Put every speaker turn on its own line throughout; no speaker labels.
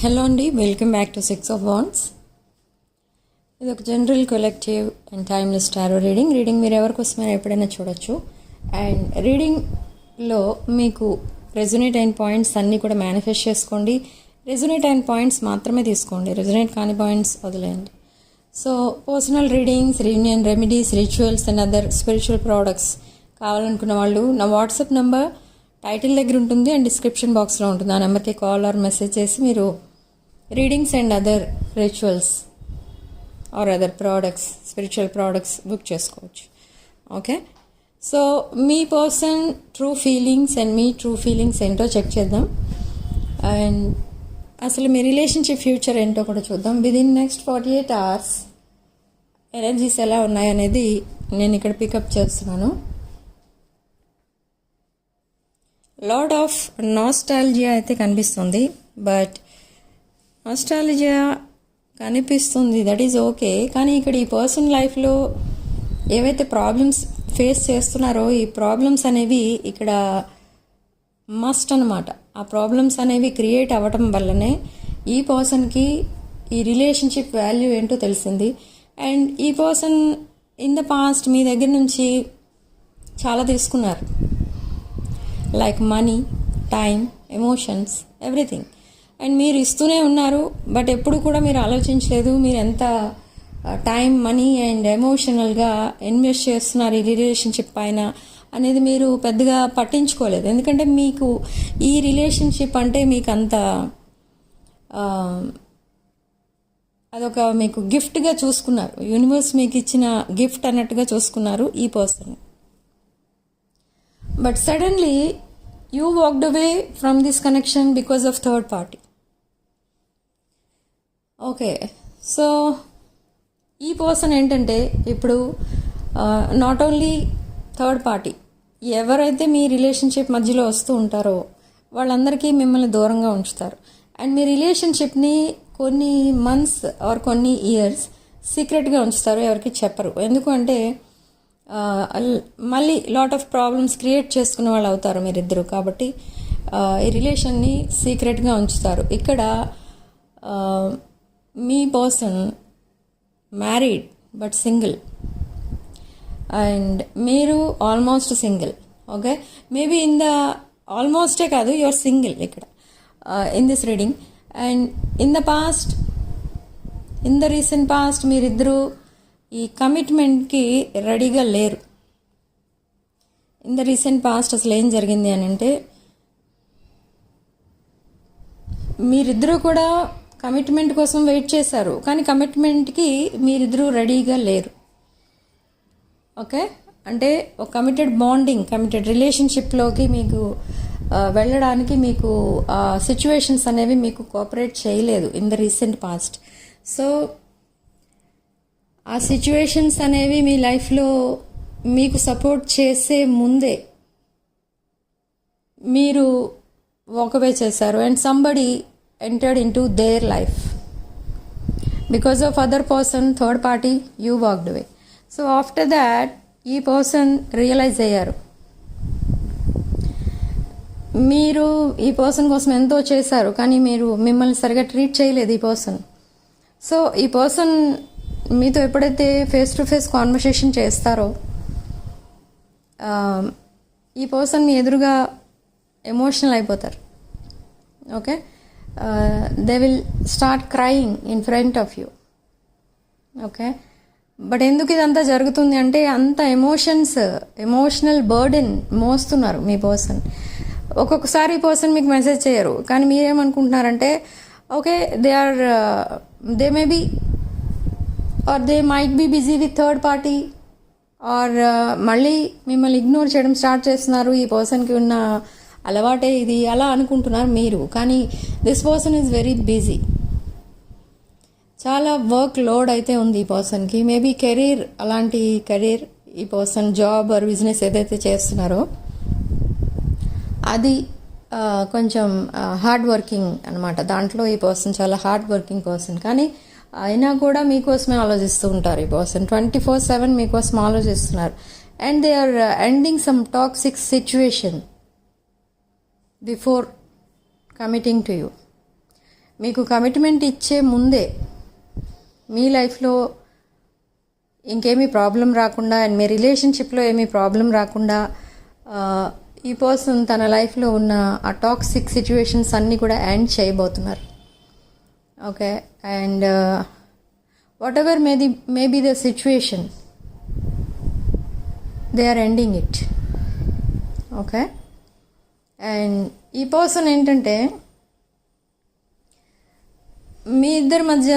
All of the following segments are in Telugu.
హలో అండి, welcome back to 6 of Wands. ఇది ఒక general collective and timeless tarot reading మీరు ఎవరికోసమైనా ఎప్పుడైనా చూడొచ్చు. అండ్ రీడింగ్లో మీకు రెజొనేట్ అయిన పాయింట్స్ అన్నీ కూడా మేనిఫెస్ట్ చేసుకోండి. రెజొనేట్ అయిన పాయింట్స్ మాత్రమే తీసుకోండి, రెజొనేట్ కాని పాయింట్స్ వదిలేయండి. So personal readings, reunion remedies, rituals and other spiritual products కావాలనుకున్న వాళ్ళు నా వాట్సాప్ నెంబర్ టైటిల్ దగ్గర ఉంటుంది అండ్ డిస్క్రిప్షన్ బాక్స్లో ఉంటుంది. ఆ నెంబర్కి కాల్ ఆర్ మెసేజ్ చేసి మీరు readings and other rituals or other products, spiritual products book చేసుకోవచ్చు. ఓకే, సో మీ పర్సన్ ట్రూ ఫీలింగ్స్ అండ్ మీ ట్రూ ఫీలింగ్స్ ఏంటో చెక్ చేద్దాం. అండ్ అసలు మీ రిలేషన్షిప్ ఫ్యూచర్ ఏంటో కూడా చూద్దాం. విదిన్ నెక్స్ట్ 48 hours ఎనర్జీస్ ఎలా ఉన్నాయనేది నేను ఇక్కడ పికప్ చేస్తున్నాను. లాట్ ఆఫ్ నాస్టాలజియా అయితే కనిపిస్తుంది, బట్ నాస్టాలజియా కనిపిస్తుంది, దట్ ఈజ్ ఓకే. కానీ ఇక్కడ ఈ పర్సన్ లైఫ్లో ఏవైతే ప్రాబ్లమ్స్ ఫేస్ చేస్తున్నారో ఈ ప్రాబ్లమ్స్ అనేవి ఇక్కడ మస్ట్ అన్నమాట. ఆ ప్రాబ్లమ్స్ అనేవి క్రియేట్ అవ్వటం వల్లనే ఈ పర్సన్కి ఈ రిలేషన్షిప్ వాల్యూ ఏంటో తెలిసింది. అండ్ ఈ పర్సన్ ఇన్ ద పాస్ట్ మీ దగ్గర నుంచి చాలా తీసుకున్నారు, like money, time, emotions, everything. And మీరు ఇస్తూనే ఉన్నారు, బట్ ఎప్పుడు కూడా మీరు ఆలోచించలేదు మీరు ఎంత టైం, మనీ అండ్ ఎమోషనల్గా ఇన్వెస్ట్ చేస్తున్నారు ఈ రిలేషన్షిప్ పైన అనేది మీరు పెద్దగా పట్టించుకోలేదు. ఎందుకంటే మీకు ఈ రిలేషన్షిప్ అంటే మీకు అంత అదొక మీకు గిఫ్ట్గా చూసుకున్నారు, యూనివర్స్ మీకు ఇచ్చిన గిఫ్ట్ అన్నట్టుగా చూసుకున్నారు ఈ person. But suddenly you walked away from this connection because of third party. Okay, so ఈ పర్సన్ ఏంటంటే ఇప్పుడు నాట్ ఓన్లీ థర్డ్ పార్టీ, ఎవరైతే మీ రిలేషన్షిప్ మధ్యలో వస్తూ ఉంటారో వాళ్ళందరికీ మిమ్మల్ని దూరంగా ఉంచుతారు. అండ్ మీ రిలేషన్షిప్ని కొన్ని మంత్స్ ఆర్ కొన్ని ఇయర్స్ సీక్రెట్గా ఉంచుతారు, ఎవరికి చెప్పరు. ఎందుకంటే మళ్ళీ లాట్ ఆఫ్ ప్రాబ్లమ్స్ క్రియేట్ చేసుకునే వాళ్ళు అవుతారు మీరిద్దరు. కాబట్టి ఈ రిలేషన్ని సీక్రెట్గా ఉంచుతారు. ఇక్కడ మీ person married but single and మీరు almost single. Okay, maybe in the ఆల్మోస్టే కాదు, యువర్ సింగిల్ ఇక్కడ in this reading. And in the recent past మీరిద్దరూ ఈ కమిట్మెంట్కి రెడీగా లేరు. ఇన్ ద రీసెంట్ పాస్ట్ అసలు ఏం జరిగింది అని అంటే మీరిద్దరూ కూడా కమిట్మెంట్ కోసం వెయిట్ చేశారు, కానీ కమిట్మెంట్కి మీరిద్దరూ రెడీగా లేరు. ఓకే, అంటే ఒక కమిటెడ్ బాండింగ్, కమిటెడ్ రిలేషన్షిప్లోకి మీకు వెళ్ళడానికి మీకు సిచ్యువేషన్స్ అనేవి మీకు కోఆపరేట్ చేయలేదు in the recent past. So ఆ సిచ్యువేషన్స్ అనేవి మీ లైఫ్లో మీకు సపోర్ట్ చేసే ముందే మీరు వాకవే చేశారు. And somebody entered in to their life because of other person, third party, you walked away. So after that ఈ పర్సన్ రియలైజ్ అయ్యారు మీరు ఈ పర్సన్ కోసం ఎంతో చేశారు, కానీ మీరు మిమ్మల్ని సరిగా ట్రీట్ చేయలేదు ఈ పర్సన్. సో ఈ పర్సన్ మీతో ఎప్పుడైతే ఫేస్ టు ఫేస్ కాన్వర్సేషన్ చేస్తారో ఈ పర్సన్ మీ ఎదురుగా ఎమోషనల్ అయిపోతారు. Okay, they will start crying in front of you. Okay, but ఎందుకు ఇదంతా జరుగుతుంది అంటే అంత ఎమోషనల్ బర్డెన్ మోస్తున్నారు మీ పర్సన్. ఒక్కొక్కసారి ఈ పర్సన్ మీకు మెసేజ్ చేయరు, కానీ మీరేమనుకుంటున్నారంటే okay they may be or they might be busy with third party or మళ్ళీ మిమ్మల్ని ఇగ్నోర్ చేయడం స్టార్ట్ చేస్తున్నారు. ఈ పర్సన్కి ఉన్న అలవాటే ఇది అలా అనుకుంటున్నారు మీరు, కానీ this person is very busy. చాలా వర్క్ లోడ్ అయితే ఉంది ఈ పర్సన్కి. మేబీ కెరీర్, అలాంటి కెరీర్, ఈ పర్సన్ జాబ్ ఆర్ బిజినెస్ ఏదైతే చేస్తున్నారో అది కొంచెం హార్డ్ వర్కింగ్ అనమాట. దాంట్లో ఈ పర్సన్ చాలా హార్డ్ వర్కింగ్ పర్సన్, కానీ అయినా కూడా మీకోసమే ఆలోచిస్తూ ఉంటారు ఈ పర్సన్. 24/7 మీకోసం ఆలోచిస్తున్నారు. And they are ending some toxic situation before committing to you. మీకు కమిట్మెంట్ ఇచ్చే ముందే మీ లైఫ్లో ఇంకేమీ ప్రాబ్లం రాకుండా అండ్ మీ రిలేషన్షిప్లో ఏమీ ప్రాబ్లం రాకుండా ఈ పర్సన్ తన లైఫ్లో ఉన్న ఆ టాక్సిక్ సిచ్యువేషన్స్ అన్నీ కూడా ఎండ్ చేయబోతున్నారు. Okay, and whatever may be the situation, they are ending it. Okay, and ఈ పర్సన్ ఏంటంటే మీ ఇద్దరి మధ్య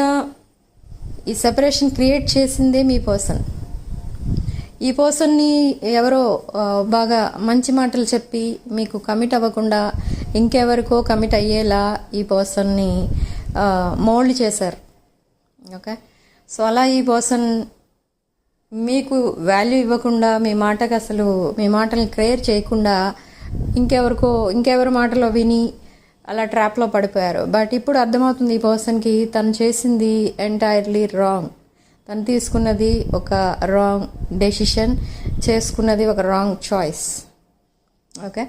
ఈ సెపరేషన్ క్రియేట్ చేసిందే మీ పర్సన్. ఈ పర్సన్ని ఎవరో బాగా మంచి మాటలు చెప్పి మీకు కమిట్ అవ్వకుండా ఇంకెవరికో కమిట్ అయ్యేలా ఈ పర్సన్ని మోల్డ్ చేశారు. ఓకే, సో అలా ఈ పర్సన్ మీకు వాల్యూ ఇవ్వకుండా మీ మాటల్ని కేర్ చేయకుండా ఇంకెవరి మాటలో విని అలా ట్రాప్లో పడిపోయారు. బట్ ఇప్పుడు అర్థమవుతుంది ఈ పర్సన్కి తను చేసింది ఎంటైర్లీ రాంగ్. తను తీసుకున్నది ఒక రాంగ్ డెసిషన్, చేసుకున్నది ఒక రాంగ్ చాయిస్. ఓకే,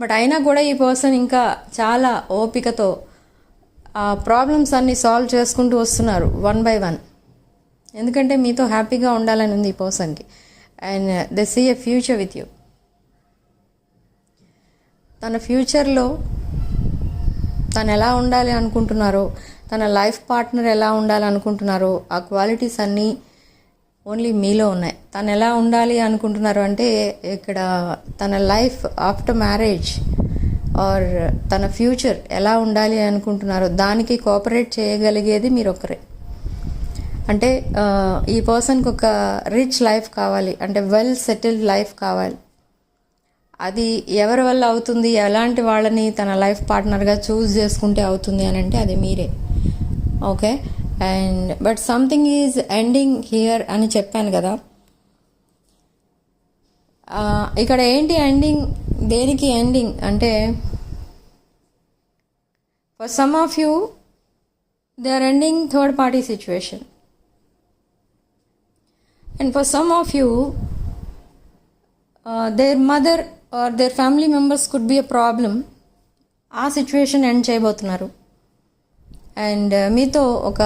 బట్ అయినా కూడా ఈ పర్సన్ ఇంకా చాలా ఓపికతో ఆ ప్రాబ్లమ్స్ అన్ని సాల్వ్ చేసుకుంటూ వస్తున్నారు వన్ బై వన్. ఎందుకంటే మీతో హ్యాపీగా ఉండాలని ఉంది ఈ పర్సన్కి and they see a future with you. తన ఫ్యూచర్లో తను ఎలా ఉండాలి అనుకుంటున్నారో, తన లైఫ్ పార్ట్నర్ ఎలా ఉండాలి అనుకుంటున్నారో ఆ క్వాలిటీస్ అన్నీ ఓన్లీ మీలో ఉన్నాయి. తను ఎలా ఉండాలి అనుకుంటున్నారు అంటే ఇక్కడ తన లైఫ్ ఆఫ్టర్ మ్యారేజ్ ఆర్ తన ఫ్యూచర్ ఎలా ఉండాలి అనుకుంటున్నారో దానికి కోఆపరేట్ చేయగలిగేది మీరు ఒకరే. అంటే ఈ పర్సన్కి ఒక రిచ్ లైఫ్ కావాలి, అంటే వెల్ సెటిల్డ్ లైఫ్ కావాలి. అది ఎవరి వల్ల అవుతుంది, ఎలాంటి వాళ్ళని తన లైఫ్ పార్ట్నర్గా చూస్ చేసుకుంటే అవుతుంది అని అంటే అది మీరే. Okay, and but something is ending here అని చెప్పాను కదా. ఇక్కడ ఏంటి ఎండింగ్, దేనికి ఎండింగ్ అంటే for some of you they are ending third party situation and for some of you their mother or their family members could be a problem. ఆ సిచ్యువేషన్ ఎండ్ చేయబోతున్నారు అండ్ మీతో ఒక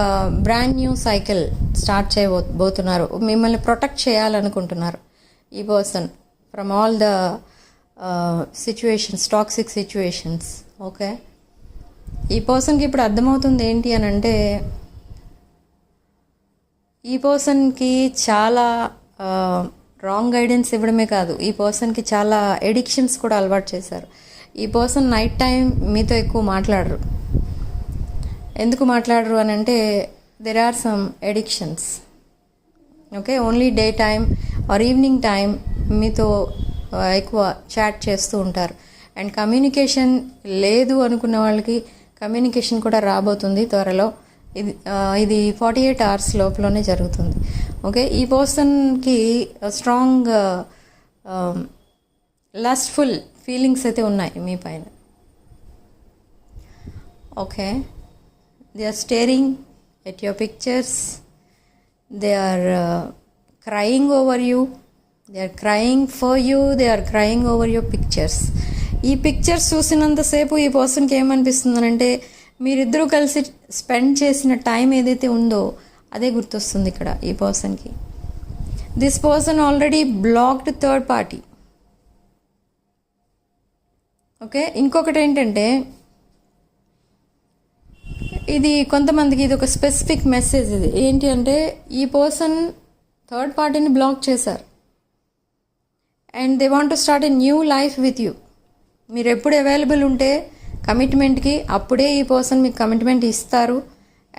బ్రాండ్ న్యూ సైకిల్ స్టార్ట్ చేయబోతున్నారు. మిమ్మల్ని ప్రొటెక్ట్ చేయాలనుకుంటున్నారు ఈ person from all the situations, toxic situations. Okay, ఈ పర్సన్కి ఇప్పుడు అర్థమవుతుంది ఏంటి అని అంటే ఈ పర్సన్కి చాలా రాంగ్ గైడెన్స్ ఇవ్వడమే కాదు, ఈ పర్సన్కి చాలా ఎడిక్షన్స్ కూడా అలవాటు చేశారు. ఈ పర్సన్ నైట్ టైం మీతో ఎక్కువ మాట్లాడరు. ఎందుకు మాట్లాడరు అని అంటే there are some addictions. Okay, only day time or evening time మీతో ఎక్కువ చాట్ చేస్తూ ఉంటారు. అండ్ కమ్యూనికేషన్ లేదు అనుకున్న వాళ్ళకి కమ్యూనికేషన్ కూడా రాబోతుంది త్వరలో. ఇది 48 hours లోపలనే జరుగుతుంది. ఓకే, ఈ పర్సన్కి స్ట్రాంగ్ లస్ట్ఫుల్ ఫీలింగ్స్ అయితే ఉన్నాయి మీ పైన. Okay, they are staring at your pictures, they are crying over you, they are crying for you, they are crying over your pictures. ఈ పిక్చర్స్ చూసినంతసేపు ఈ పర్సన్కి ఏమనిపిస్తుందనంటే మీరిద్దరూ కలిసి స్పెండ్ చేసిన టైం ఏదైతే ఉందో అదే గుర్తొస్తుంది ఇక్కడ ఈ పర్సన్కి. This person already blocked third party. Okay, ఇంకొకటి ఏంటంటే ఇది కొంతమందికి ఇది ఒక స్పెసిఫిక్ మెసేజ్. ఇది ఏంటి అంటే ఈ పర్సన్ థర్డ్ పార్టీని బ్లాక్ చేశారు and they want to start a new life with you. మీరు ఎప్పుడు అవైలబుల్ ఉంటే కమిట్మెంట్కి అప్పుడే ఈ పర్సన్ మీకు కమిట్మెంట్ ఇస్తారు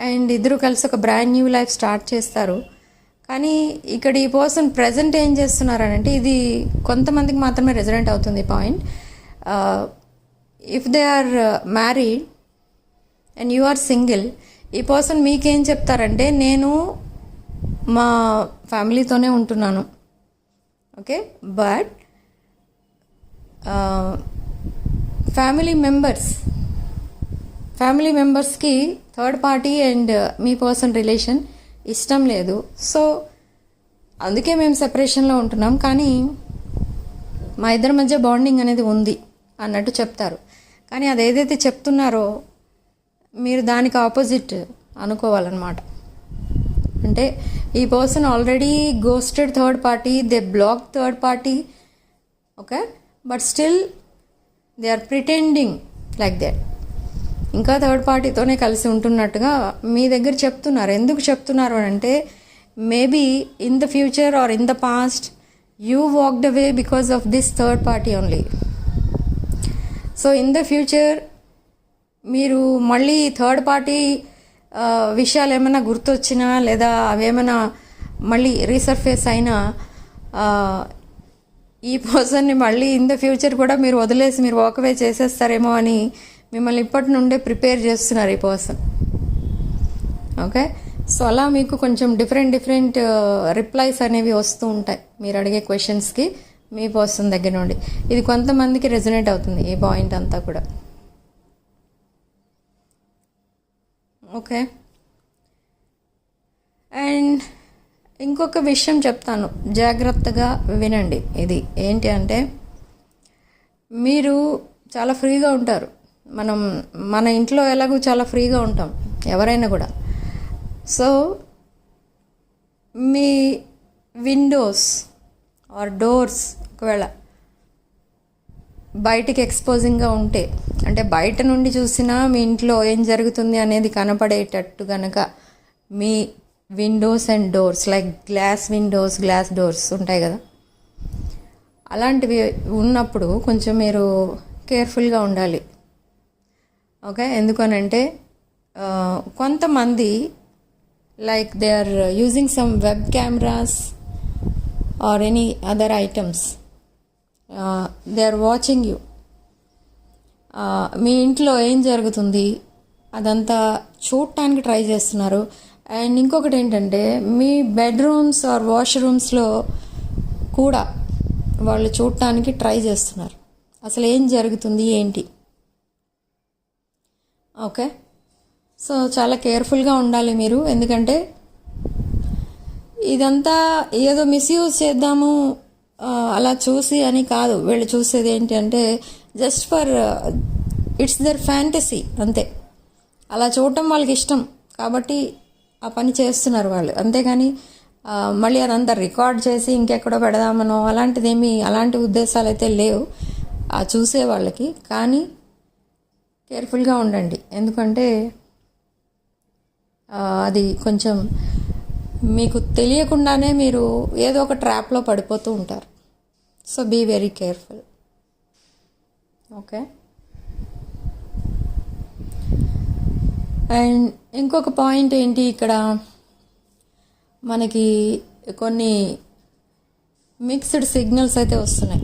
అండ్ ఇద్దరు కలిసి ఒక బ్రాండ్ న్యూ లైఫ్ స్టార్ట్ చేస్తారు. కానీ ఇక్కడ ఈ పర్సన్ ప్రజెంట్ ఏం చేస్తున్నారనంటే ఇది కొంతమందికి మాత్రమే రెజనెంట్ అవుతుంది point. If they are married and you are single, ఈ పర్సన్ మీకేం చెప్తారంటే నేను మా ఫ్యామిలీతోనే ఉంటున్నాను. ఓకే, బట్ ఫ్యామిలీ మెంబర్స్కి థర్డ్ పార్టీ అండ్ మీ పర్సన్ రిలేషన్ ఇష్టం లేదు. సో అందుకే మేము సెపరేషన్లో ఉంటున్నాం, కానీ మా ఇద్దరి మధ్య బాండింగ్ అనేది ఉంది అన్నట్టు చెప్తారు. కానీ అది ఏదైతే చెప్తున్నారో మీరు దానికి ఆపోజిట్ అనుకోవాలన్నమాట. అంటే ఈ person already ghosted third party, they block third party, okay, but still they are pretending like that. ఇంకా థర్డ్ పార్టీతోనే కలిసి ఉంటున్నట్టుగా మీ దగ్గర చెప్తున్నారు. ఎందుకు చెప్తున్నారు అంటే maybe in the future or in the past you walked away because of this third party only. So in the future మీరు మళ్ళీ థర్డ్ పార్టీ విషయాలు ఏమైనా గుర్తొచ్చినా లేదా అవేమైనా మళ్ళీ రీసర్ఫేస్ అయినా ఈ పర్సన్ని మళ్ళీ ఇన్ ద ఫ్యూచర్ కూడా మీరు వదిలేసి మీరు వాకవే చేసేస్తారేమో అని మిమ్మల్ని ఇప్పటి నుండే ప్రిపేర్ చేస్తున్నారు ఈ పర్సన్. ఓకే, సో అలా మీకు కొంచెం డిఫరెంట్ రిప్లైస్ అనేవి వస్తూ ఉంటాయి మీరు అడిగే క్వశ్చన్స్కి మీ పర్సన్ దగ్గర నుండి. ఇది కొంతమందికి రెజొనేట్ అవుతుంది ఈ పాయింట్ అంతా కూడా. ఓకే, అండ్ ఇంకొక విషయం చెప్తాను, జాగ్రత్తగా వినండి. ఇది ఏంటి అంటే మీరు చాలా ఫ్రీగా ఉంటారు. మన ఇంట్లో ఎలాగో చాలా ఫ్రీగా ఉంటాం ఎవరైనా కూడా. సో మీ విండోస్ ఆర్ డోర్స్ ఒకవేళ బయటికి ఎక్స్పోజింగ్గా ఉంటే, అంటే బయట నుండి చూసినా మీ ఇంట్లో ఏం జరుగుతుంది అనేది కనపడేటట్టు కనుక మీ windows and doors like glass windows, glass doors ఉంటాయి కదా, అలాంటివి ఉన్నప్పుడు కొంచెం మీరు కేర్ఫుల్గా ఉండాలి. ఓకే, ఎందుకనంటే కొంతమంది like they are using some web cameras or any other items, they are watching you. మీ ఇంట్లో ఏం జరుగుతుంది అదంతా చూడటానికి ట్రై చేస్తున్నారు. అండ్ ఇంకొకటి ఏంటంటే మీ బెడ్రూమ్స్ ఆర్ వాష్రూమ్స్లో కూడా వాళ్ళు చూడటానికి ట్రై చేస్తున్నారు అసలు ఏం జరుగుతుంది ఏంటి. ఓకే, సో చాలా కేర్ఫుల్గా ఉండాలి మీరు. ఎందుకంటే ఇదంతా ఏదో మిస్యూజ్ చేద్దాము అలా చూసి అని కాదు. వీళ్ళు చూసేది ఏంటి అంటే just for it's their fantasy అంతే. అలా చూడటం వాళ్ళకి ఇష్టం కాబట్టి ఆ పని చేస్తున్నారు వాళ్ళు. అంతేగాని మళ్ళీ అదంతా రికార్డ్ చేసి ఇంకెక్కడో పెడదామనో అలాంటి ఉద్దేశాలు అయితే లేవు ఆ చూసే వాళ్ళకి. కానీ కేర్ఫుల్గా ఉండండి, ఎందుకంటే అది కొంచెం మీకు తెలియకుండానే మీరు ఏదో ఒక ట్రాప్లో పడిపోతూ ఉంటారు. So be very careful. Okay, and ఇంకొక పాయింట్ ఏంటి, ఇక్కడ మనకి కొన్ని మిక్స్డ్ సిగ్నల్స్ అయితే వస్తున్నాయి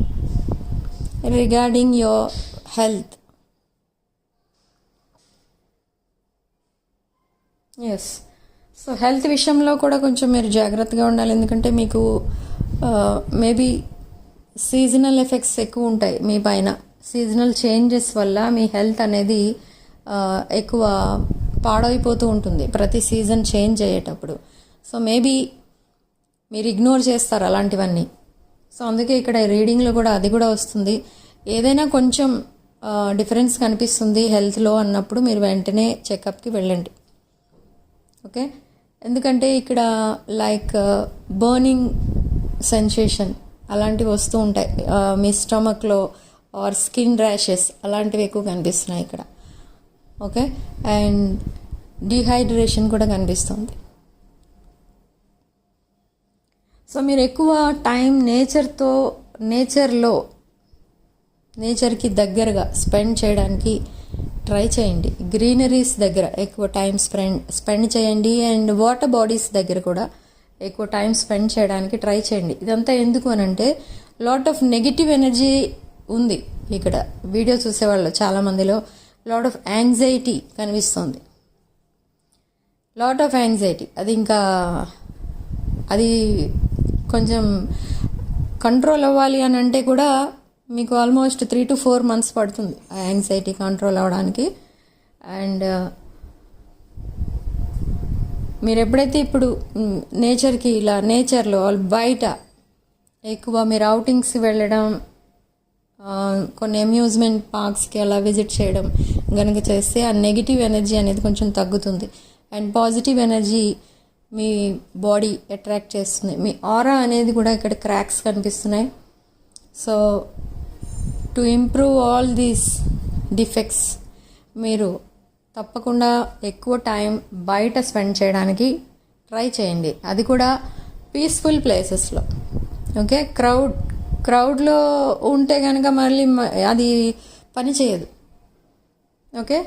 regarding your health. Yes, so health విషయంలో కూడా కొంచెం మీరు జాగ్రత్తగా ఉండాలి. ఎందుకంటే మీకు మేబీ సీజనల్ ఎఫెక్ట్స్ ఎక్కువ ఉంటాయి మీ పైన. సీజనల్ చేంజెస్ వల్ల మీ హెల్త్ అనేది ఎక్కువ పాడైపోతూ ఉంటుంది ప్రతి సీజన్ చేంజ్ అయ్యేటప్పుడు. సో మేబీ మీరు ఇగ్నోర్ చేస్తారు అలాంటివన్నీ. సో అందుకే ఇక్కడ రీడింగ్లో కూడా అది కూడా వస్తుంది. ఏదైనా కొంచెం డిఫరెన్స్ కనిపిస్తుంది హెల్త్లో అన్నప్పుడు మీరు వెంటనే చెకప్కి వెళ్ళండి. ఓకే, ఎందుకంటే ఇక్కడ లైక్ బర్నింగ్ సెన్సేషన్ అలాంటివి వస్తూ ఉంటాయి మీ స్టమక్లో, ఆర్ స్కిన్ ర్యాషెస్ అలాంటివి ఎక్కువ కనిపిస్తున్నాయి ఇక్కడ. ఓకే, అండ్ డిహైడ్రేషన్ కూడా కనిపిస్తుంది. సో మీరు ఎక్కువ టైం నేచర్కి దగ్గరగా స్పెండ్ చేయడానికి ట్రై చేయండి. గ్రీనరీస్ దగ్గర ఎక్కువ టైం స్పెండ్ చేయండి. అండ్ వాటర్ బాడీస్ దగ్గర కూడా ఎక్కువ టైం స్పెండ్ చేయడానికి ట్రై చేయండి. ఇదంతా ఎందుకు అనంటే లాట్ ఆఫ్ నెగిటివ్ ఎనర్జీ ఉంది ఇక్కడ. వీడియో చూసేవాళ్ళు చాలామందిలో లాట్ ఆఫ్ యాంగ్జైటీ కనిపిస్తుంది. లాట్ ఆఫ్ యాంగ్జైటీ అది కొంచెం కంట్రోల్ అవ్వాలి అని అంటే కూడా మీకు ఆల్మోస్ట్ 3 to 4 months పడుతుంది ఆ యాంగ్జైటీ కంట్రోల్ అవ్వడానికి. అండ్ మీరు ఎప్పుడైతే ఇప్పుడు నేచర్లో బయట ఎక్కువ మీరు అవుటింగ్స్ వెళ్ళడం, కొన్ని అమ్యూజ్మెంట్ పార్క్స్కి అలా విజిట్ చేయడం, కనుక చేస్తే ఆ నెగిటివ్ ఎనర్జీ అనేది కొంచెం తగ్గుతుంది and positive energy me body attract చేస్తుంది. మీ ఆరా అనేది కూడా ఇక్కడ క్రాక్స్ కనిపిస్తున్నాయి. So to improve all these defects మీరు తప్పకుండా ఎక్కువ టైం బయట స్పెండ్ చేయడానికి ట్రై చేయండి, అది కూడా పీస్ఫుల్ ప్లేసెస్లో. ఓకే, క్రౌడ్లో ఉంటే కనుక మళ్ళీ అది పని చేయదు. ఓకే,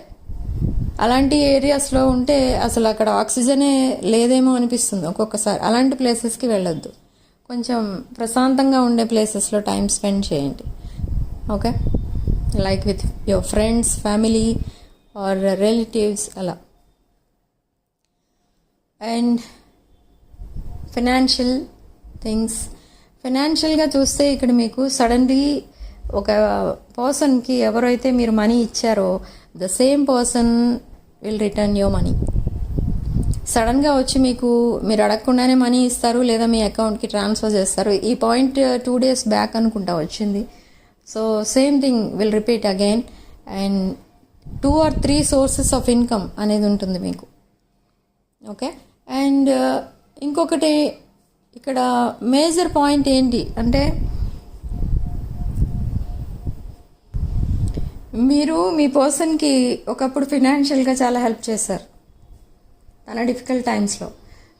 అలాంటి ఏరియాస్లో ఉంటే అసలు అక్కడ ఆక్సిజనే లేదేమో అనిపిస్తుంది ఒక్కొక్కసారి. అలాంటి ప్లేసెస్కి వెళ్ళొద్దు, కొంచెం ప్రశాంతంగా ఉండే ప్లేసెస్లో టైం స్పెండ్ చేయండి. Okay, like with your friends, family or relatives అలా. అండ్ ఫినాన్షియల్ థింగ్స్, ఫినాన్షియల్గా చూస్తే ఇక్కడ మీకు సడన్లీ ఒక పర్సన్కి ఎవరైతే మీరు మనీ ఇచ్చారో the same person will return your money. సడన్గా వచ్చి మీరు అడగకుండానే మనీ ఇస్తారు, లేదా మీ అకౌంట్కి ట్రాన్స్ఫర్ చేస్తారు. ఈ పాయింట్ 2 days బ్యాక్ అనుకుంటా వచ్చింది. So same thing will repeat again. And 2 or 3 sources of income అనేది ఉంటుంది మీకు. ఓకే, అండ్ ఇంకొకటి ఇక్కడ మేజర్ పాయింట్ ఏంటి అంటే, మీరు మీ పర్సన్కి ఒకప్పుడు ఫినాన్షియల్గా చాలా హెల్ప్ చేశారు తన డిఫికల్ట్ టైమ్స్లో.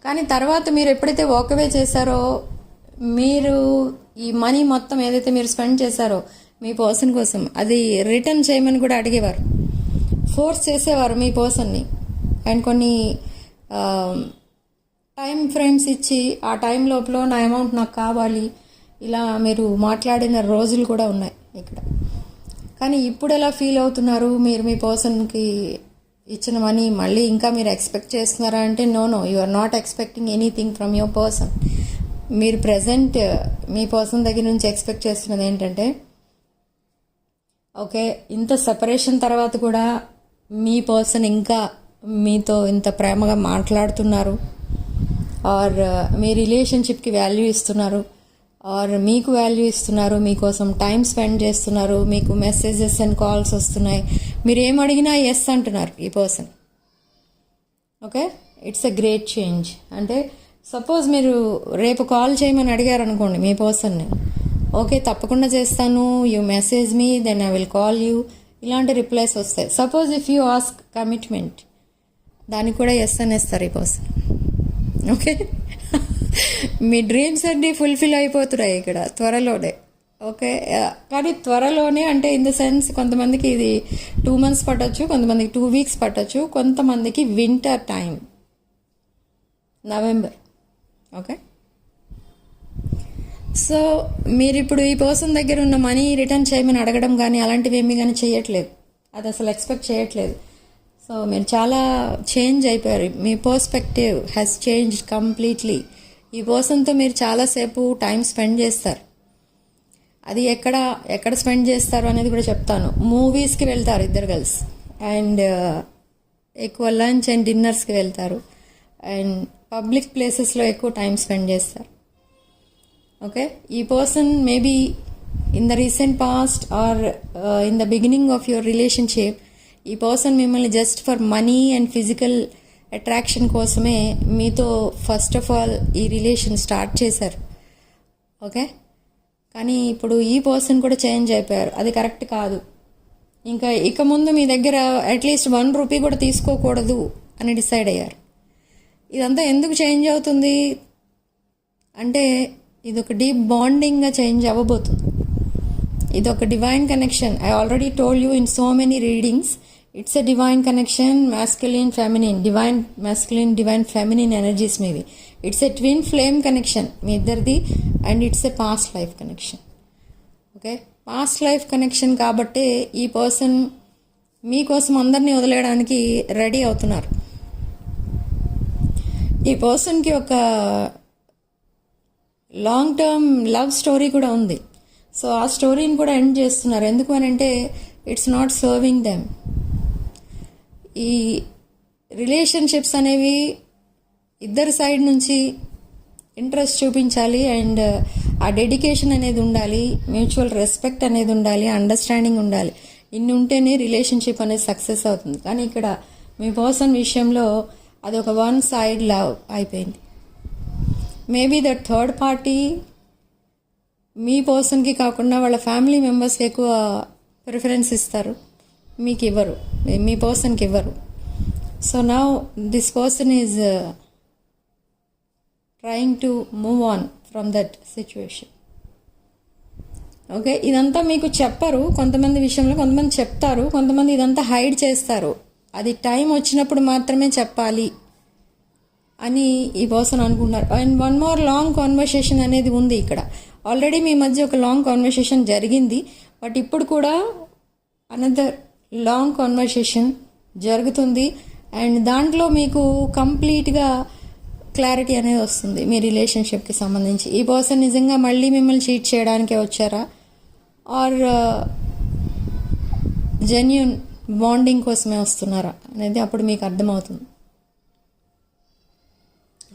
కానీ తర్వాత మీరు ఎప్పుడైతే వాకవే చేశారో, మీరు ఈ మనీ మొత్తం ఏదైతే మీరు స్పెండ్ చేశారో మీ పర్సన్ కోసం, అది రిటర్న్ చేయమని కూడా అడిగేవారు, ఫోర్స్ చేసేవారు మీ పర్సన్ని. అండ్ కొన్ని టైం ఫ్రేమ్స్ ఇచ్చి ఆ టైం లోపల నా అమౌంట్ నాకు కావాలి ఇలా మీరు మాట్లాడిన రోజులు కూడా ఉన్నాయి ఇక్కడ. కానీ ఇప్పుడు ఎలా ఫీల్ అవుతున్నారు? మీరు మీ పర్సన్కి ఇచ్చిన మనీ మళ్ళీ ఇంకా మీరు ఎక్స్పెక్ట్ చేస్తున్నారా అంటే no, you are not expecting anything from your person. మీరు ప్రజెంట్ మీ పర్సన్ దగ్గర నుంచి ఎక్స్పెక్ట్ చేస్తున్నది ఏంటంటే, ఓకే, ఇంత సెపరేషన్ తర్వాత కూడా మీ పర్సన్ ఇంకా మీతో ఇంత ప్రేమగా మాట్లాడుతున్నారు, ఆర్ మీ రిలేషన్షిప్కి వాల్యూ ఇస్తున్నారు, ఆర్ మీకు వాల్యూ ఇస్తున్నారు, మీకోసం టైం స్పెండ్ చేస్తున్నారు, మీకు మెసేజెస్ అండ్ కాల్స్ వస్తున్నాయి, మీరు ఏం అడిగినా ఎస్ అంటున్నారు ఈ person. Okay, it's a great change. అంటే సపోజ్ మీరు రేపు కాల్ చేయమని అడిగారు అనుకోండి మీ పర్సన్ని, ఓకే తప్పకుండా చేస్తాను, you message me then I will call you, ఇలాంటి రిప్లైస్ వస్తాయి. Suppose if you ask commitment, దానికి కూడా ఎస్ అనేస్తారు ఈ పర్సన్. ఓకే, మీ డ్రీమ్స్ అన్నీ ఫుల్ఫిల్ అయిపోతున్నాయి ఇక్కడ త్వరలోనే. ఓకే, కానీ త్వరలోనే అంటే ఇన్ ద సెన్స్ కొంతమందికి ఇది 2 months పట్టొచ్చు, కొంతమందికి 2 weeks పట్టొచ్చు, కొంతమందికి winter time, November. Okay, so మీరు ఇప్పుడు ఈ పర్సన్ దగ్గర ఉన్న మనీ రిటర్న్ చేయమని అడగడం కానీ అలాంటివి ఏమీ కానీ చేయట్లేదు, అది అసలు ఎక్స్పెక్ట్ చేయట్లేదు. సో మీరు చాలా చేంజ్ అయిపోయారు, మీ పర్స్పెక్టివ్ హ్యాస్ చేంజ్డ్ కంప్లీట్లీ. ఈ పర్సన్తో మీరు చాలాసేపు టైం స్పెండ్ చేస్తారు. అది ఎక్కడ స్పెండ్ చేస్తారు అనేది కూడా చెప్తాను. మూవీస్కి వెళ్తారు ఇద్దరు కలిసి, అండ్ ఎక్కువ లంచ్ అండ్ డిన్నర్స్కి వెళ్తారు, అండ్ పబ్లిక్ ప్లేసెస్లో ఎక్కువ టైం స్పెండ్ చేస్తారు. ఓకే, ఈ person maybe in the recent past or in the beginning of your relationship, ఈ పర్సన్ మిమ్మల్ని just for money and physical attraction కోసమే మీతో ఫస్ట్ ఆఫ్ ఆల్ ఈ రిలేషన్ స్టార్ట్ చేశారు. ఓకే, కానీ ఇప్పుడు ఈ పర్సన్ కూడా చేంజ్ అయిపోయారు, అది కరెక్ట్ కాదు, ఇక ముందు మీ దగ్గర అట్లీస్ట్ 1 rupee కూడా తీసుకోకూడదు అని డిసైడ్ అయ్యారు. ఇదంతా ఎందుకు చేంజ్ అవుతుంది అంటే, ఇది ఒక డీప్ బాండింగ్గా చేంజ్ అవ్వబోతుంది. ఇది ఒక divine connection. I already told you in so many readings, it's a divine connection, masculine feminine, divine masculine, divine feminine energies మీవి. It's a twin flame connection మీ ఇద్దరిది, and it's a past life connection. Okay, past life connection కాబట్టి ఈ పర్సన్ మీకోసం అందరినీ వదిలేయడానికి రెడీ అవుతున్నారు. ఈ పర్సన్కి ఒక లాంగ్ టర్మ్ లవ్ స్టోరీ కూడా ఉంది. సో ఆ స్టోరీని కూడా ఎండ్ చేస్తున్నారు. ఎందుకు అని అంటే, ఇట్స్ నాట్ సర్వింగ్ దెమ్. ఈ రిలేషన్షిప్స్ అనేవి ఇద్దరి సైడ్ నుంచి ఇంట్రెస్ట్ చూపించాలి, అండ్ ఆ డెడికేషన్ అనేది ఉండాలి, మ్యూచువల్ రెస్పెక్ట్ అనేది ఉండాలి, అండర్స్టాండింగ్ ఉండాలి. ఇన్ని ఉంటేనే రిలేషన్షిప్ అనేది సక్సెస్ అవుతుంది. కానీ ఇక్కడ మీ పర్సన్ విషయంలో అది ఒక వన్ సైడ్ లవ్ అయిపోయింది. మేబీ ద థర్డ్ పార్టీ మీ పర్సన్కి కాకుండా వాళ్ళ ఫ్యామిలీ మెంబర్స్కి ఎక్కువ ప్రిఫరెన్స్ ఇస్తారు, మీకు ఇవ్వరు, మీ పర్సన్కి ఇవ్వరు. So now this person is trying to move on from that situation. Okay, ఇదంతా మీకు చెప్పరు కొంతమంది విషయంలో, కొంతమంది చెప్తారు, కొంతమంది ఇదంతా హైడ్ చేస్తారు. అది టైం వచ్చినప్పుడు మాత్రమే చెప్పాలి అని ఈ పర్సన్ అనుకుంటున్నారు. And one more long conversation అనేది ఉంది ఇక్కడ. ఆల్రెడీ మీ మధ్య ఒక లాంగ్ కాన్వర్సేషన్ జరిగింది, బట్ ఇప్పుడు కూడా అనదర్ లాంగ్ కాన్వర్సేషన్ జరుగుతుంది. అండ్ దాంట్లో మీకు కంప్లీట్గా క్లారిటీ అనేది వస్తుంది మీ రిలేషన్షిప్కి సంబంధించి. ఈ పర్సన్ నిజంగా మళ్ళీ మిమ్మల్ని చీట్ చేయడానికే వచ్చారా, ఆర్ జెన్యూన్ బాండింగ్ కోసమే వస్తున్నారా అనేది అప్పుడు మీకు అర్థమవుతుంది.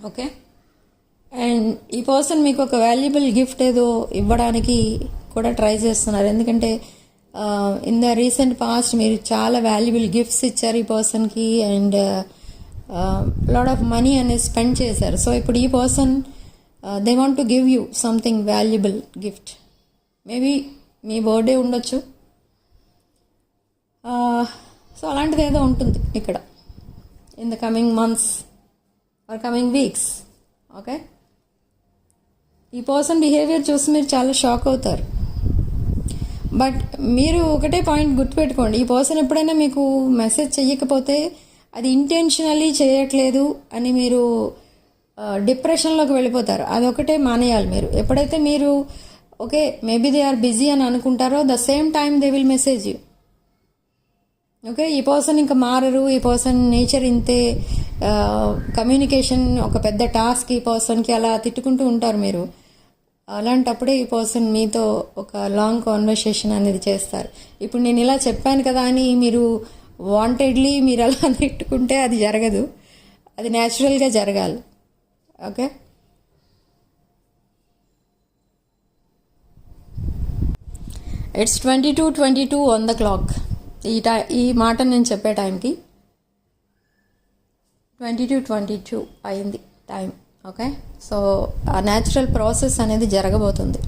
ఓకే, అండ్ ఈ పర్సన్ మీకు ఒక వాల్యుబుల్ గిఫ్ట్ ఏదో ఇవ్వడానికి కూడా ట్రై చేస్తున్నారు. ఎందుకంటే ఇన్ ద రీసెంట్ పాస్ట్ మీరు చాలా వాల్యుబుల్ గిఫ్ట్స్ ఇచ్చారు ఈ పర్సన్కి, అండ్ లాట్ ఆఫ్ మనీ అనేది స్పెండ్ చేశారు. సో ఇప్పుడు ఈ person they want to give you something valuable gift. Maybe me birthday ఉండొచ్చు. సో అలాంటిది ఏదో ఉంటుంది ఇక్కడ in the coming months or coming weeks. Okay, ఈ పర్సన్ బిహేవియర్ చూసి మీరు చాలా షాక్ అవుతారు. బట్ మీరు ఒకటే పాయింట్ గుర్తుపెట్టుకోండి, ఈ పర్సన్ ఎప్పుడైనా మీకు మెసేజ్ చెయ్యకపోతే అది ఇంటెన్షనల్లీ చేయట్లేదు అని మీరు డిప్రెషన్లోకి వెళ్ళిపోతారు. అదొకటే మానేయాలి మీరు. ఎప్పుడైతే మీరు okay maybe they are busy అని అనుకుంటారో the same time they will message you. Okay, ఈ పర్సన్ ఇంకా మారరు, ఈ పర్సన్ నేచర్ ఇంతే, కమ్యూనికేషన్ ఒక పెద్ద టాస్క్ ఈ పర్సన్కి, అలా తిట్టుకుంటూ ఉంటారు మీరు. అలాంటప్పుడే ఈ పర్సన్ మీతో ఒక లాంగ్ కాన్వర్సేషన్ అనేది చేస్తారు. ఇప్పుడు నేను ఇలా చెప్పాను కదా అని మీరు వాంటెడ్లీ మీరు అలా తిట్టుకుంటే అది జరగదు, అది న్యాచురల్గా జరగాలి. Okay, it's 22:22 on the clock. ఈ మాట నేను చెప్పే టైంకి 22:22 అయింది టైం. ఓకే, సో ఆ న్యాచురల్ ప్రాసెస్ అనేది జరగబోతుంది.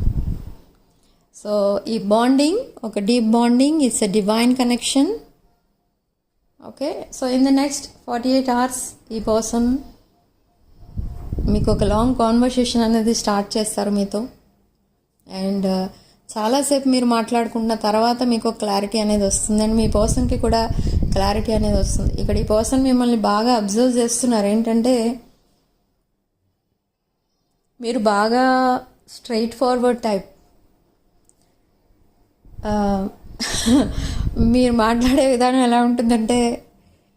సో ఈ బాండింగ్ ఒక deep bonding, it's a divine connection. Okay, so in the next 48 hours ఈ పర్సన్ మీకు ఒక లాంగ్ కాన్వర్సేషన్ అనేది స్టార్ట్ చేస్తారు మీతో. అండ్ చాలాసేపు మీరు మాట్లాడుకున్న తర్వాత మీకు ఒక క్లారిటీ అనేది వస్తుంది, అండ్ మీ పర్సన్కి కూడా క్లారిటీ అనేది వస్తుంది. ఇక్కడ ఈ పర్సన్ మిమ్మల్ని బాగా అబ్జర్వ్ చేస్తున్నారు. ఏంటంటే మీరు బాగా స్ట్రైట్ ఫార్వర్డ్ టైప్. మీరు మాట్లాడే విధానం ఎలా ఉంటుందంటే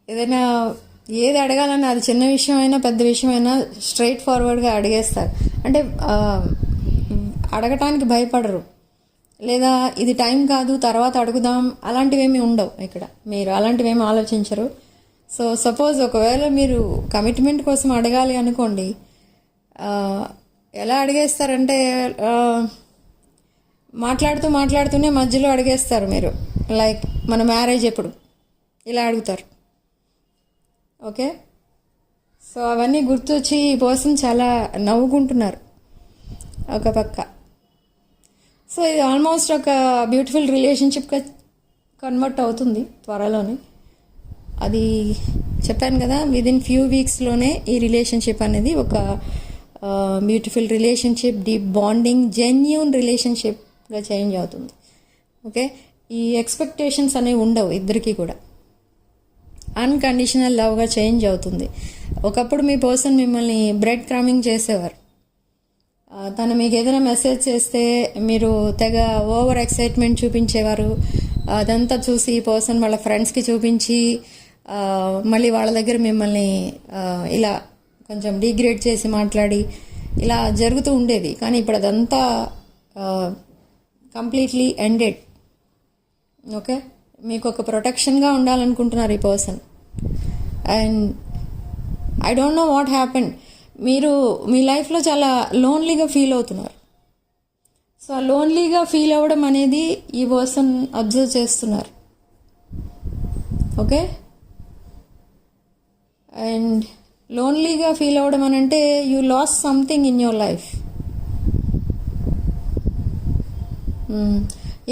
ఏదైనా ఏది అడగాలన్నా అది చిన్న విషయం అయినా పెద్ద విషయం అయినా స్ట్రైట్ ఫార్వర్డ్గా అడిగేస్తారు. అంటే అడగటానికి భయపడరు, లేదా ఇది టైం కాదు తర్వాత అడుగుదాం అలాంటివేమీ ఉండవు ఇక్కడ. మీరు అలాంటివేమీ ఆలోచించరు. సో సపోజ్ ఒకవేళ మీరు కమిట్మెంట్ కోసం అడగాలి అనుకోండి, ఎలా అడిగేస్తారంటే మాట్లాడుతూనే మధ్యలో అడిగేస్తారు మీరు. లైక్ మన మ్యారేజ్ ఎప్పుడు ఇలా అడుగుతారు. ఓకే, సో అవన్నీ గుర్తొచ్చి ఈ పర్సన్ చాలా నవ్వుకుంటున్నారు ఒక పక్క. సో ఇది ఆల్మోస్ట్ ఒక బ్యూటిఫుల్ రిలేషన్షిప్గా కన్వర్ట్ అవుతుంది త్వరలోనే. అది చెప్పాను కదా, విదిన్ ఫ్యూ వీక్స్లోనే ఈ రిలేషన్షిప్ అనేది ఒక beautiful relationship, deep bonding, genuine రిలేషన్షిప్గా చేంజ్ అవుతుంది. ఓకే, ఈ ఎక్స్పెక్టేషన్స్ అనేవి ఉండవు ఇద్దరికి కూడా, అన్కండిషనల్ లవ్గా చేంజ్ అవుతుంది. ఒకప్పుడు మీ పర్సన్ మిమ్మల్ని బ్రెడ్ క్రమింగ్ చేసేవారు. తను మీకు ఏదైనా మెసేజ్ చేస్తే మీరు తెగ ఓవర్ ఎక్సైట్మెంట్ చూపించేవారు. అదంతా చూసి ఈ పర్సన్ వాళ్ళ ఫ్రెండ్స్కి చూపించి మళ్ళీ వాళ్ళ దగ్గర మిమ్మల్ని ఇలా కొంచెం డిగ్రేడ్ చేసి మాట్లాడి ఇలా జరుగుతూ ఉండేది. కానీ ఇప్పుడు అదంతా కంప్లీట్లీ ఎండెడ్. ఓకే, మీకు ఒక ప్రొటెక్షన్గా ఉండాలనుకుంటున్నారు ఈ person. And I don't know what happened, మీరు మీ లైఫ్లో చాలా లోన్లీగా ఫీల్ అవుతున్నారు. సో ఆ లోన్లీగా ఫీల్ అవ్వడం అనేది ఈ పర్సన్ అబ్జర్వ్ చేస్తున్నారు. ఓకే. అండ్ లోన్లీగా ఫీల్ అవ్వడం అని అంటే you loss something in your life.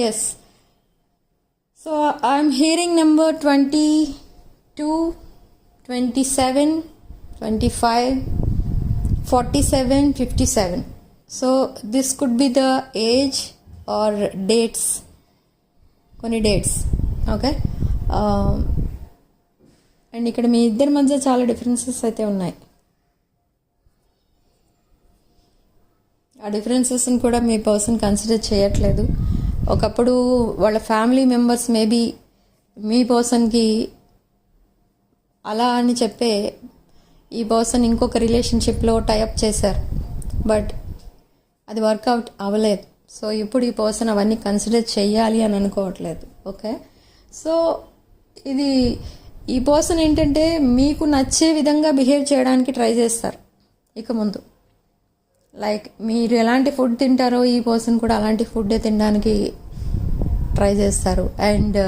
Yes. So I'm hearing number 22, 27, 25, 47, 57. So this could be the age or dates, కొన్ని డేట్స్. ఓకే. అండ్ ఇక్కడ మీ ఇద్దరి మధ్య చాలా డిఫరెన్సెస్ అయితే ఉన్నాయి. ఆ డిఫరెన్సెస్ని కూడా మీ పర్సన్ కన్సిడర్ చేయట్లేదు. ఒకప్పుడు వాళ్ళ ఫ్యామిలీ మెంబర్స్ మేబీ మీ పర్సన్కి అలా అని చెప్పే ఈ పర్సన్ ఇంకొక రిలేషన్షిప్లో టైఅప్ చేశారు, బట్ అది వర్కౌట్ అవ్వలేదు. సో ఇప్పుడు ఈ పర్సన్ అవన్నీ కన్సిడర్ చేయాలి అని అనుకోవట్లేదు. ఓకే. సో ఇది ఈ పర్సన్ ఏంటంటే మీకు నచ్చే విధంగా బిహేవ్ చేయడానికి ట్రై చేస్తారు ఇక ముందు. లైక్ మీరు ఎలాంటి ఫుడ్ తింటారో ఈ పర్సన్ కూడా అలాంటి ఫుడ్డే తినడానికి ట్రై చేస్తారు. అండ్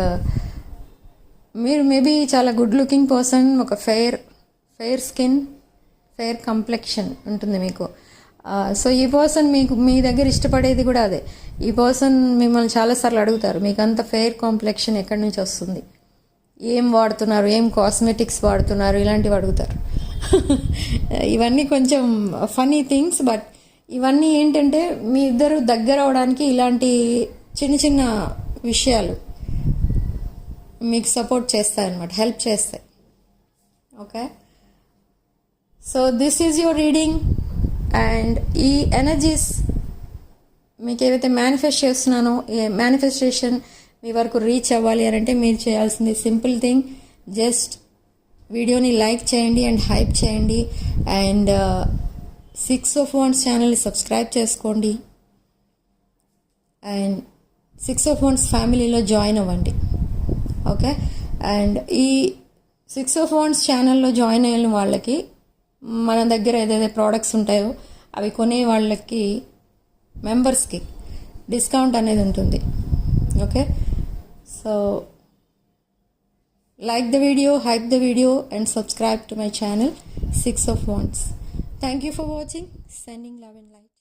మీరు మేబీ చాలా గుడ్ లుకింగ్ పర్సన్, ఒక ఫెయిర్ స్కిన్, ఫెయిర్ కంప్లెక్షన్ ఉంటుంది మీకు. సో ఈ పర్సన్ మీ దగ్గర ఇష్టపడేది కూడా అదే. ఈ పర్సన్ మిమ్మల్ని చాలాసార్లు అడుగుతారు, మీకు అంత ఫెయిర్ కాంప్లెక్షన్ ఎక్కడి నుంచి వస్తుంది, ఏం వాడుతున్నారు, ఏం కాస్మెటిక్స్ వాడుతున్నారు, ఇలాంటివి అడుగుతారు. ఇవన్నీ కొంచెం ఫనీ థింగ్స్, బట్ ఇవన్నీ ఏంటంటే మీ ఇద్దరు దగ్గర అవడానికి ఇలాంటి చిన్న చిన్న విషయాలు మీకు సపోర్ట్ చేస్తాయి అన్నమాట, హెల్ప్ చేస్తాయి. Okay. So this is your reading. And ఈ ఎనర్జీస్ మీకు ఏవైతే మేనిఫెస్ట్ చేస్తున్నానో, ఈ మేనిఫెస్టేషన్ మీ వరకు రీచ్ అవ్వాలి అని అంటే మీరు చేయాల్సింది సింపుల్ థింగ్, జస్ట్ వీడియోని లైక్ చేయండి అండ్ హైప్ చేయండి. అండ్ 6 of Wands ఛానల్ని సబ్స్క్రైబ్ చేసుకోండి. అండ్ 6 of Wands ఫ్యామిలీలో జాయిన్ అవ్వండి. ఓకే. అండ్ ఈ 6 of Wands ఛానల్లో జాయిన్ అయిన వాళ్ళకి మన దగ్గర ఏదైతే ప్రోడక్ట్స్ ఉంటాయో అవి కొనే వాళ్ళకి, మెంబర్స్కి డిస్కౌంట్ అనేది ఉంటుంది. Okay. So like the video, hype the video and subscribe to my channel 6 of Wands. Thank you for watching. Sending love and light.